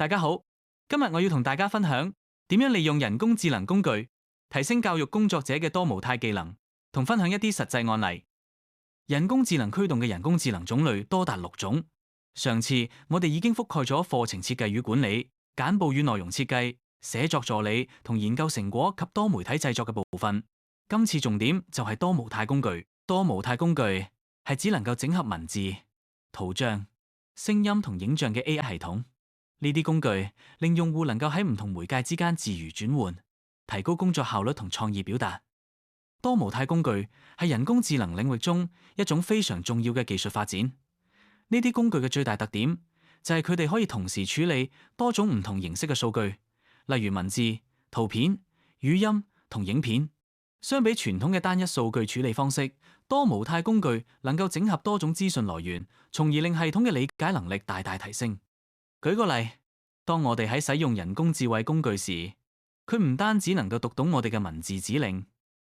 大家好，今日我要同大家分享點樣利用人工智能工具提升教育工作者嘅多模態技能，同分享一啲實際案例。人工智能驅動嘅人工智能種類多達6種。上次我哋已經覆蓋咗課程設計與管理、簡報與內容設計、寫作助理同研究成果及多媒體製作嘅部分。今次重點就係多模態工具。多模態工具係指能夠整合文字、圖像、聲音同影像嘅 AI 系統。呢啲工具令用戶能夠喺唔同媒介之間自如轉換，提高工作效率同創意表達。多模態工具係人工智能領域中一種非常重要嘅技術發展。呢啲工具嘅最大特點就係佢哋可以同時處理多種唔同形式嘅數據，例如文字、圖片、語音同影片。相比傳統嘅單一數據處理方式，多模態工具能夠整合多種資訊來源，從而令系統嘅理解能力大大提升。舉個例，當我哋喺使用人工智慧工具時，佢唔單止能夠讀懂我哋嘅文字指令，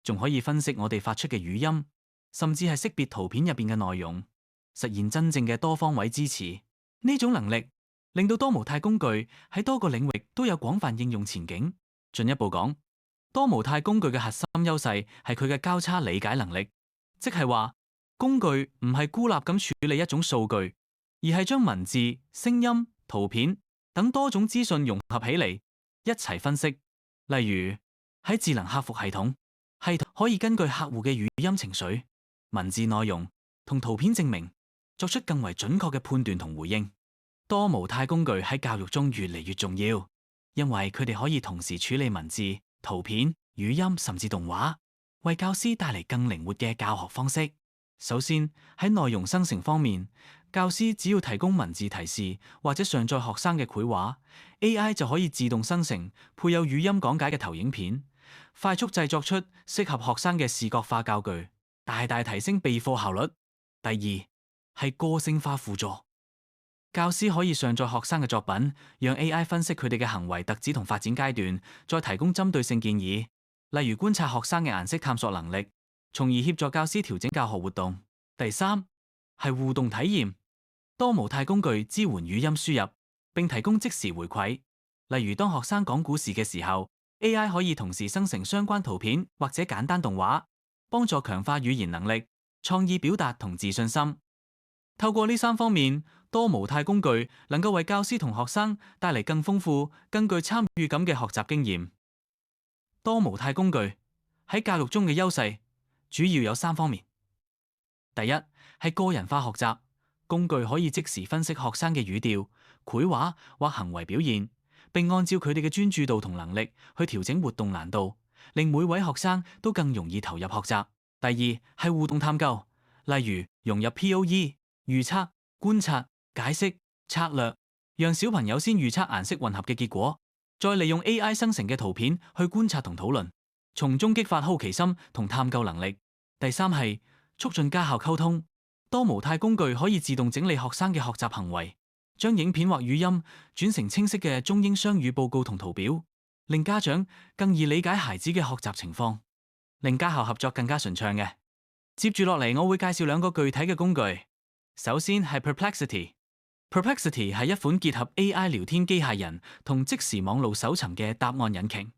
仲可以分析我哋發出嘅語音，甚至係識別圖片入邊嘅內容，實現真正嘅多方位支持。呢種能力令到多模態工具喺多個領域都有廣泛應用前景。進一步講，多模態工具嘅核心優勢係佢嘅交叉理解能力，即係話工具唔係孤立咁處理一種數據，而係將文字、聲音、圖片等多種資訊融合起嚟，一齊分析。例如喺智能客服系統可以根據客戶嘅語音情緒、文字內容同圖片證明，作出更為準確嘅判斷同回應。多模態工具喺教育中越嚟越重要，因為佢哋可以同時處理文字、圖片、語音甚至動畫，為教師帶嚟更靈活嘅教學方式。首先喺內容生成方面，教師只要提供文字提示或者上載學生嘅繪畫， AI 就可以自動生成配有語音講解嘅投影片，快速製作出適合學生嘅視覺化教具，大大提升備課效率。第二係個性化輔助，教師可以上載學生嘅作品，讓 AI 分析佢哋嘅行為特質同發展階段，再提供針對性建議，例如觀察學生嘅顏色探索能力，從而協助教師調整教學活動。第三係互動體驗，多模態工具支援語音輸入，並提供即時回饋。例如當學生講故事嘅時候， AI 可以同時生成相關圖片或者簡單動畫，幫助強化語言能力、創意表達同自信心。透過呢3方面，多模態工具能夠為教師同學生帶嚟更豐富、更具參與感嘅學習經驗。多模態工具喺教育中嘅優勢主要有3方面。第一係個人化學習，工具可以即時分析學生嘅語調、繪畫或行為表現，並按照佢哋嘅專注度同能力去調整活動難度，令每位學生都更容易投入學習。第二係互動探究，例如融入 POE、預測、觀察、解釋、策略，讓小朋友先預測顏色混合嘅結果，再利用 AI 生成嘅圖片去觀察同討論，從中激發好奇心同探究能力。第三係促進家校溝通，多模態工具可以自動整理學生嘅學習行為，將影片或語音轉成清晰嘅中英雙語報告同圖表，令家長更易理解孩子嘅學習情況，令家校合作更加順暢嘅。接住落嚟，我會介紹2個具體嘅工具。首先係 Perplexity。Perplexity 係一款結合 AI 聊天機械人同即時網路搜尋嘅答案引擎。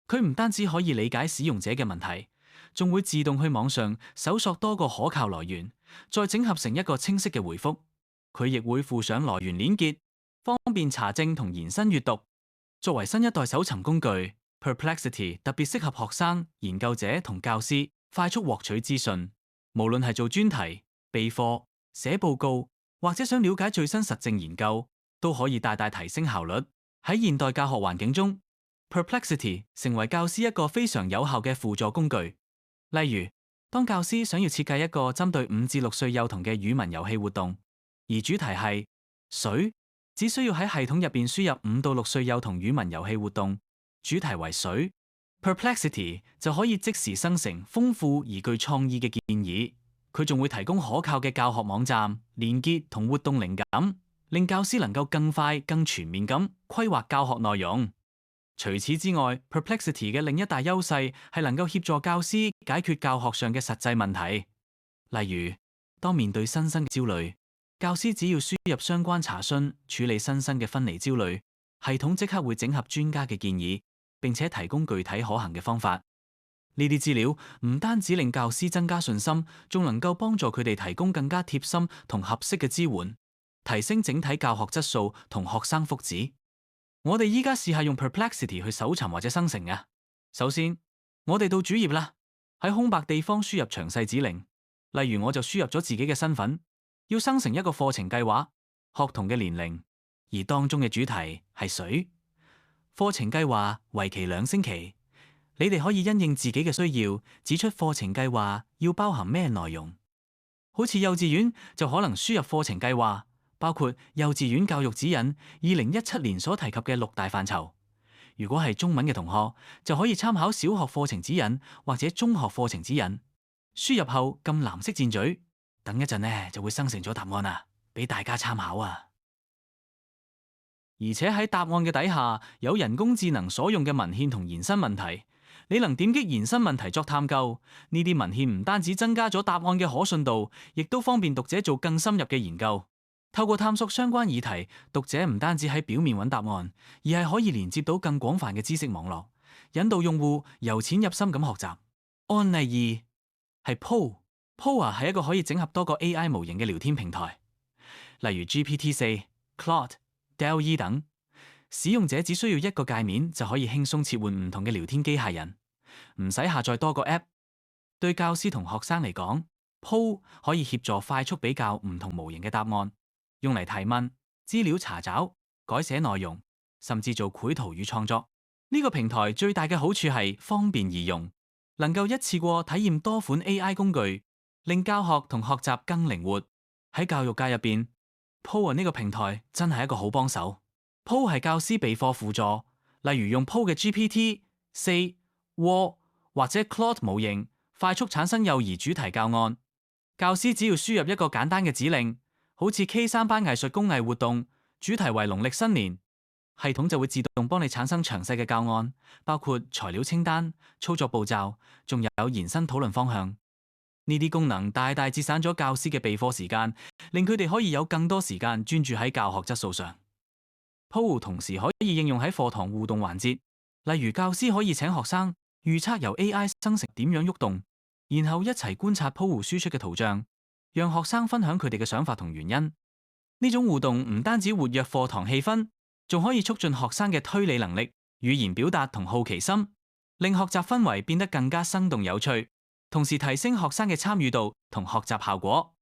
佢唔單止可以理解使用者嘅問題，仲會自動去網上搜索多個可靠來源，再整合成一個清晰嘅回覆。佢亦會附上來源鏈接，方便查證同延伸閱讀。作為新一代搜尋工具， Perplexity 特別適合學生、研究者同教師快速獲取資訊。無論係做專題、備課、寫報告，或者想了解最新實證研究，都可以大大提升效率。喺現代教學環境中， Perplexity 成為教師一個非常有效嘅輔助工具。例如，當教師想要設計一個針對5至6歲幼童嘅語文遊戲活動，而主題係水，只需要喺系統入邊輸入5到6歲幼童語文遊戲活動，主題為水， Perplexity 就可以即時生成豐富而具創意嘅建議。佢仲會提供可靠嘅教學網站、連結同活動靈感，令教師能夠更快、更全面咁規劃教學內容。除此之外， Perplexity 嘅另一大優勢係能夠協助教師解決教學上嘅實際問題。例如，當面對新生嘅焦慮，教師只要輸入相關查詢，處理新生嘅分離焦慮，系統即刻會整合專家嘅建議，並且提供具體可行嘅方法。呢啲資料唔單止令教師增加信心，仲能夠幫助佢哋提供更加貼心同合適嘅支援，提升整體教學質素同學生福祉。我哋依家試下用 Perplexity 去搜尋或者生成啊。首先，我哋到主頁啦，喺空白地方輸入詳細指令，例如我就輸入咗自己嘅身份，要生成一個課程計劃，學童嘅年齡，而當中嘅主題係水。課程計劃為期2星期。你哋可以因應自己嘅需要，指出課程計劃要包含咩內容。好似幼稚園就可能輸入課程計劃，包括幼稚園教育指引2017年所提及嘅6大範疇。如果係中文嘅同學，就可以參考小學課程指引或者中學課程指引。輸入後撳藍色箭嘴，等一陣呢就會生成咗答案啦，俾大家參考啊！而且喺答案嘅底下有人工智能所用嘅文獻同延伸問題。你能點擊延伸問題作探究，呢啲文獻唔單止增加咗答案嘅可信度，亦都方便讀者做更深入嘅研究。透過探索相關議題，讀者唔單止喺表面揾答案，而係可以連接到更廣泛嘅知識網絡，引導用戶由淺入深咁學習。案例2係 Po。Poa 係一個可以整合多個 AI 模型嘅聊天平台，例如 GPT-4、Claude、DALL-E 等。使用者只需要一個界面就可以輕鬆切換唔同嘅聊天機械人，唔使下載多個 App。對教師同學生嚟講，Po 可以協助快速比較唔同模型嘅答案，用嚟提問、資料查找、改寫內容，甚至做繪圖與創作。呢個平台最大嘅好處係方便易用，能夠一次過體驗多款 AI 工具，令教學同學習更靈活。喺教育界入邊，Po 呢個平台真係一個好幫手。Po 係教師備課輔助，例如用 Po 嘅 GPT-4、Wall 或者 Claude 模型，快速產生幼兒主題教案。教師只要輸入一個簡單嘅指令，好似 K3班藝術工藝活動，主題為農曆新年，系統就會自動幫你產生詳細嘅教案，包括材料清單、操作步驟，仲有延伸討論方向。呢啲功能大大節省咗教師嘅備課時間，令佢哋可以有更多時間專注喺教學質素上。Po 同時可以應用喺課堂互動環節，例如教師可以請學生預測由 AI 生成點樣喐動，然後一齊觀察 Po 輸出嘅圖像，讓學生分享佢哋嘅想法同原因。呢種互動唔單止活躍課堂氣氛，仲可以促進學生嘅推理能力、語言表達同好奇心，令學習氛圍變得更加生動有趣，同時提升學生嘅參與度同學習效果。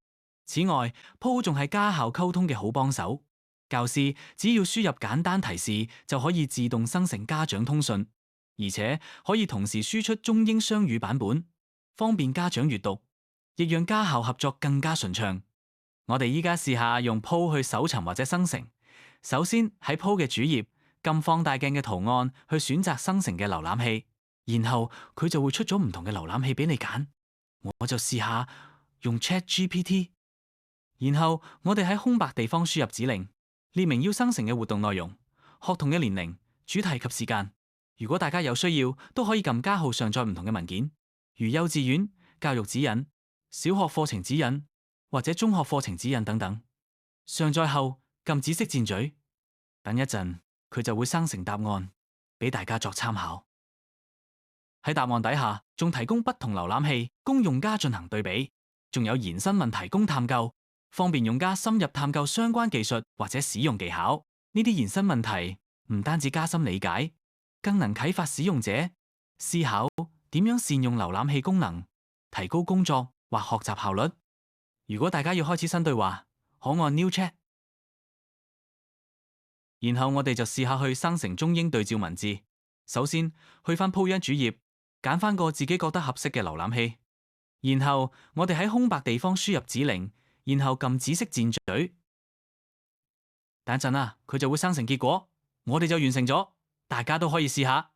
此外，Po 仲係家校溝通嘅好幫手。教師只要輸入簡單提示，就可以自動生成家長通訊，而且可以同時輸出中英雙語版本，方便家長閱讀，亦讓家校合作更加順暢。我哋依家試下用 Po 去搜尋或者生成。首先喺 Po 嘅主頁，撳放大鏡嘅圖案去選擇生成嘅瀏覽器，然後佢就會出咗唔同嘅瀏覽器俾你揀。我就試下用 ChatGPT， 然後我哋喺空白地方輸入指令，列明要生成嘅活動內容、學童嘅年齡、主題及時間。如果大家有需要，都可以撳加號上載唔同嘅文件，如幼稚園教育指引、小學課程指引或者中學課程指引等等。上載後撳紫色箭嘴，等一陣佢就會生成答案俾大家作參考。喺答案底下仲提供不同瀏覽器供用家進行對比，仲有延伸問題供探究，方便用家深入探究相關技術或者使用技巧。呢啲延伸問題唔單止加深理解，更能啟發使用者思考點樣善用瀏覽器功能，提高工作或學習效率。如果大家要開始新對話，可按 New Chat。然後我哋就試下去生成中英對照文字。首先去返 Po 主頁，揀返個自己覺得合適嘅瀏覽器，然後我哋喺空白地方輸入指令，然後撳紫色箭嘴，等陣啊，佢就會生成結果，我哋就完成咗，大家都可以試下。